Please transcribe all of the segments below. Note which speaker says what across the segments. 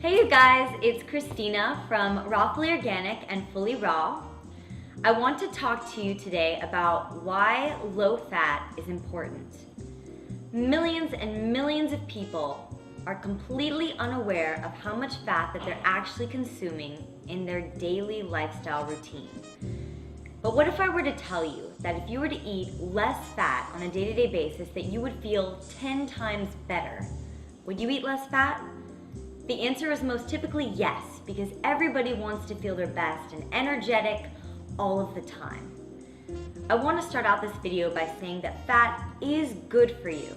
Speaker 1: Hey you guys, it's Kristina from Rawfully Organic and Fully Raw. I want to talk to you today about why low fat is important. Millions and millions of people are completely unaware of how much fat that they're actually consuming in their daily lifestyle routine. But what if I were to tell you that if you were to eat less fat on a day-to-day basis that you would feel 10 times better? Would you eat less fat? The answer is most typically yes, because everybody wants to feel their best and energetic all of the time. I want to start out this video by saying that fat is good for you.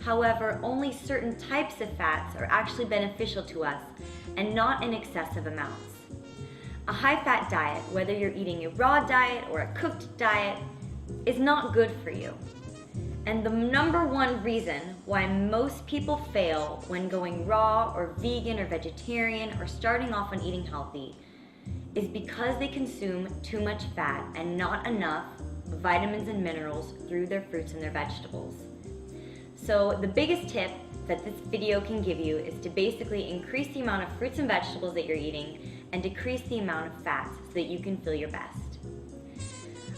Speaker 1: However, only certain types of fats are actually beneficial to us and not in excessive amounts. A high-fat diet, whether you're eating a raw diet or a cooked diet, is not good for you. And the number one reason why most people fail when going raw or vegan or vegetarian or starting off on eating healthy is because they consume too much fat and not enough vitamins and minerals through their fruits and their vegetables. So the biggest tip that this video can give you is to basically increase the amount of fruits and vegetables that you're eating and decrease the amount of fats so that you can feel your best.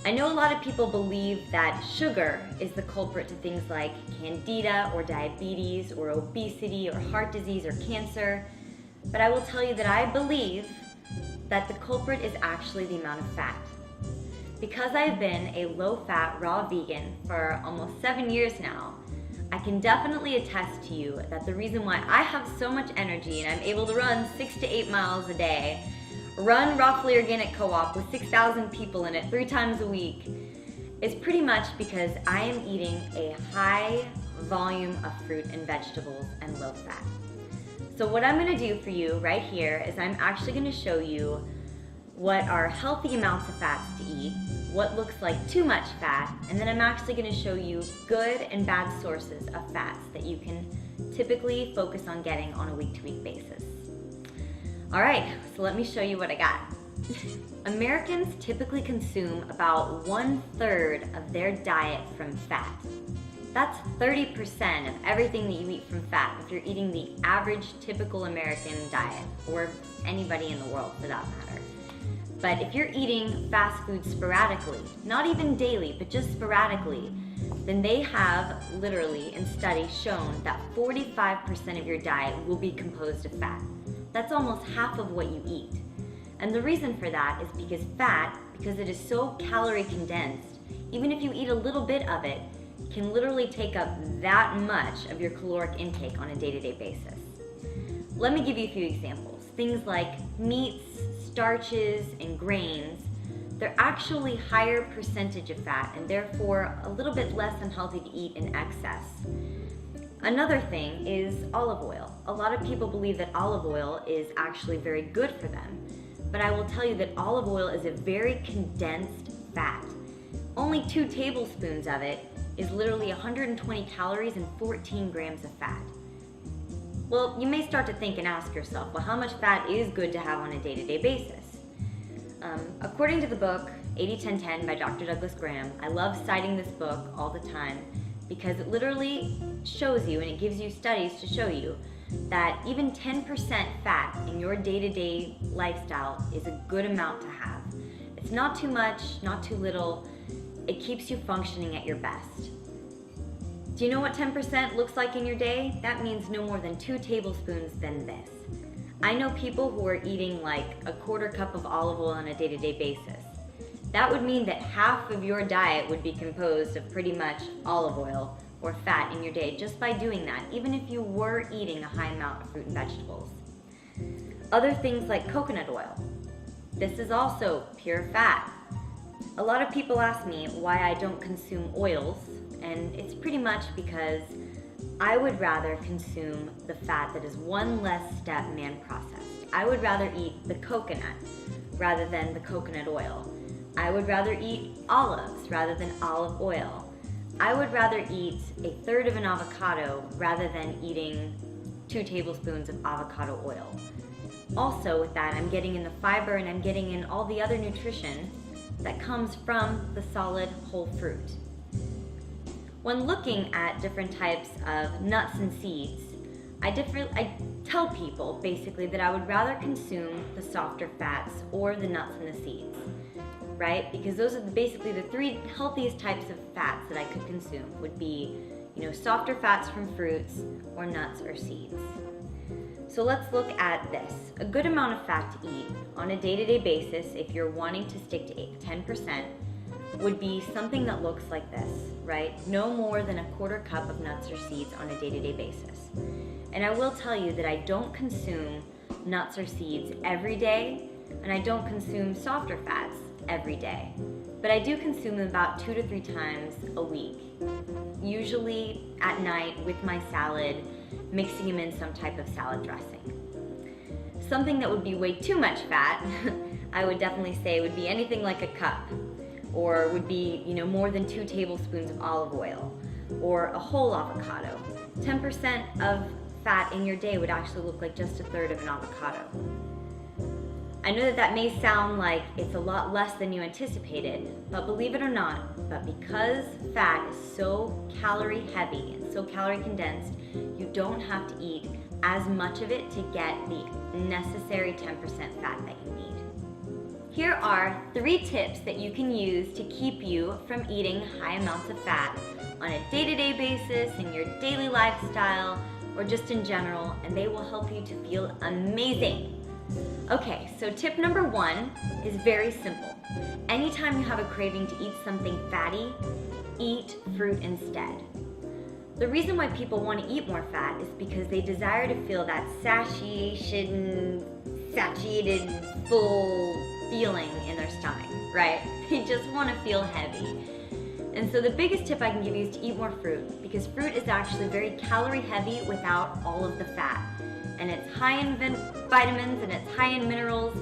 Speaker 1: I know a lot of people believe that sugar is the culprit to things like candida or diabetes or obesity or heart disease or cancer, but I will tell you that I believe that the culprit is actually the amount of fat. Because I've been a low-fat raw vegan for almost 7 years now, I can definitely attest to you that the reason why I have so much energy and I'm able to run 6 to 8 miles a day, run Rawfully Organic Co-op with 6,000 people in it 3 times a week, is pretty much because I am eating a high volume of fruit and vegetables and low fat. So what I'm going to do for you right here is I'm actually going to show you what are healthy amounts of fats to eat, what looks like too much fat, and then I'm actually going to show you good and bad sources of fats that you can typically focus on getting on a week-to-week basis. All right, so let me show you what I got. Americans typically consume about 1/3 of their diet from fat. That's 30% of everything that you eat from fat if you're eating the average typical American diet, or anybody in the world for that matter. But if you're eating fast food sporadically, not even daily, but just sporadically, then they have literally in studies shown that 45% of your diet will be composed of fat. That's almost half of what you eat. And the reason for that is because fat, because it is so calorie condensed, even if you eat a little bit of it, can literally take up that much of your caloric intake on a day-to-day basis. Let me give you a few examples. Things like meats, starches, and grains, they're actually higher percentage of fat and therefore a little bit less unhealthy to eat in excess. Another thing is olive oil. A lot of people believe that olive oil is actually very good for them, but I will tell you that olive oil is a very condensed fat. Only 2 tablespoons of it is literally 120 calories and 14 grams of fat. Well, you may start to think and ask yourself, well, how much fat is good to have on a day-to-day basis? According to the book 80-10-10 by Dr. Douglas Graham, I love citing this book all the time because it literally shows you and it gives you studies to show you that even 10% fat in your day-to-day lifestyle is a good amount to have. It's not too much, not too little. It keeps you functioning at your best. Do you know what 10% looks like in your day? That means no more than 2 tablespoons than this. I know people who are eating like a 1/4 cup of olive oil on a day-to-day basis. That would mean that half of your diet would be composed of pretty much olive oil or fat in your day just by doing that, even if you were eating a high amount of fruit and vegetables. Other things like coconut oil. This is also pure fat. A lot of people ask me why I don't consume oils, and it's pretty much because I would rather consume the fat that is one less step man-processed. I would rather eat the coconut rather than the coconut oil. I would rather eat olives rather than olive oil. I would rather eat 1/3 of an avocado rather than eating 2 tablespoons of avocado oil. Also with that, I'm getting in the fiber and I'm getting in all the other nutrition that comes from the solid whole fruit. When looking at different types of nuts and seeds, I tell people basically that I would rather consume the softer fats or the nuts and the seeds, right? Because those are basically the three healthiest types of fats that I could consume would be, softer fats from fruits or nuts or seeds. So let's look at this. A good amount of fat to eat on a day-to-day basis, if you're wanting to stick to 10%, would be something that looks like this, right? No more than a quarter cup of nuts or seeds on a day-to-day basis. And I will tell you that I don't consume nuts or seeds every day, and I don't consume softer fats every day. But I do consume them about 2 to 3 times a week, usually at night with my salad, mixing them in some type of salad dressing. Something that would be way too much fat, I would definitely say would be anything like a cup, or would be, more than 2 tablespoons of olive oil, or a whole avocado. 10% of fat in your day would actually look like just 1/3 of an avocado. I know that may sound like it's a lot less than you anticipated, but believe it or not, because fat is so calorie heavy and so calorie condensed, you don't have to eat as much of it to get the necessary 10% fat that you need. Here are 3 tips that you can use to keep you from eating high amounts of fat on a day-to-day basis, in your daily lifestyle, or just in general, and they will help you to feel amazing. Okay, so tip number 1 is very simple. Anytime you have a craving to eat something fatty, eat fruit instead. The reason why people want to eat more fat is because they desire to feel that satiated, full feeling in their stomach, right? They just want to feel heavy. And so the biggest tip I can give you is to eat more fruit, because fruit is actually very calorie heavy without all of the fat. And it's high in vitamins and it's high in minerals.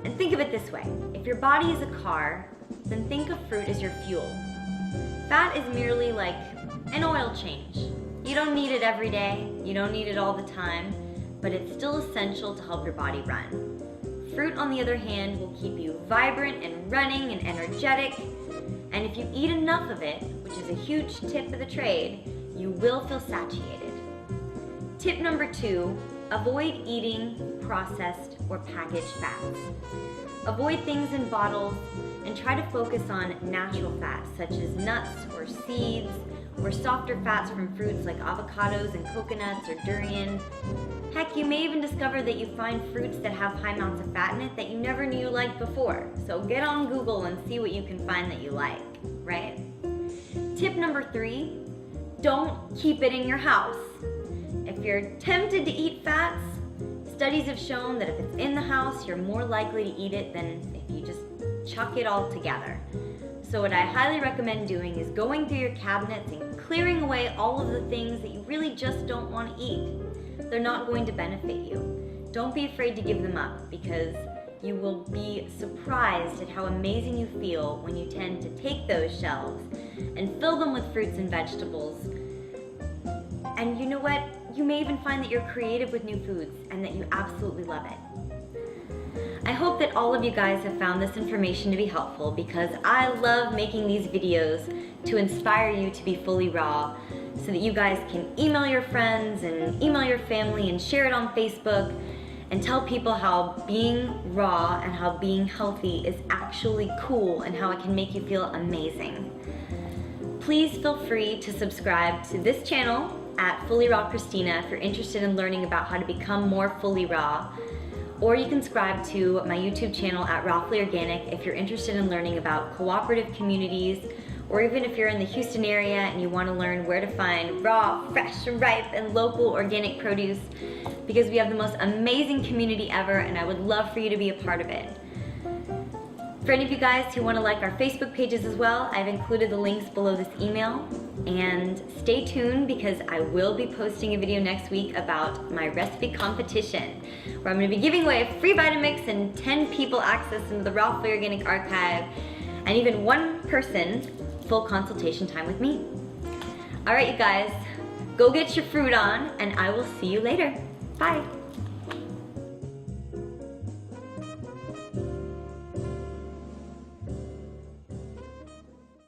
Speaker 1: And think of it this way, if your body is a car, then think of fruit as your fuel. Fat is merely like an oil change. You don't need it every day, you don't need it all the time, but it's still essential to help your body run. Fruit, on the other hand, will keep you vibrant and running and energetic. And if you eat enough of it, which is a huge tip of the trade, you will feel satiated. Tip number 2, avoid eating processed or packaged fats. Avoid things in bottles and try to focus on natural fats such as nuts or seeds or softer fats from fruits like avocados and coconuts or durian. Heck, you may even discover that you find fruits that have high amounts of fat in it that you never knew you liked before. So get on Google and see what you can find that you like, right? Tip number 3, don't keep it in your house. If you're tempted to eat fats, studies have shown that if it's in the house, you're more likely to eat it than if you just chuck it all together. So what I highly recommend doing is going through your cabinets and clearing away all of the things that you really just don't want to eat. They're not going to benefit you. Don't be afraid to give them up, because you will be surprised at how amazing you feel when you tend to take those shelves and fill them with fruits and vegetables. And you know what? You may even find that you're creative with new foods and that you absolutely love it. I hope that all of you guys have found this information to be helpful, because I love making these videos to inspire you to be fully raw, so that you guys can email your friends and email your family and share it on Facebook and tell people how being raw and how being healthy is actually cool and how it can make you feel amazing. Please feel free to subscribe to this channel at Fully Raw Kristina if you're interested in learning about how to become more fully raw. Or you can subscribe to my YouTube channel at Rawfully Organic if you're interested in learning about cooperative communities, or even if you're in the Houston area and you want to learn where to find raw, fresh, ripe, and local organic produce, because we have the most amazing community ever and I would love for you to be a part of it. For any of you guys who want to like our Facebook pages as well, I've included the links below this email. And stay tuned, because I will be posting a video next week about my recipe competition, where I'm going to be giving away a free Vitamix and 10 people access into the Rawfully Organic archive, and even 1 person full consultation time with me. Alright you guys, go get your fruit on, and I will see you later. Bye!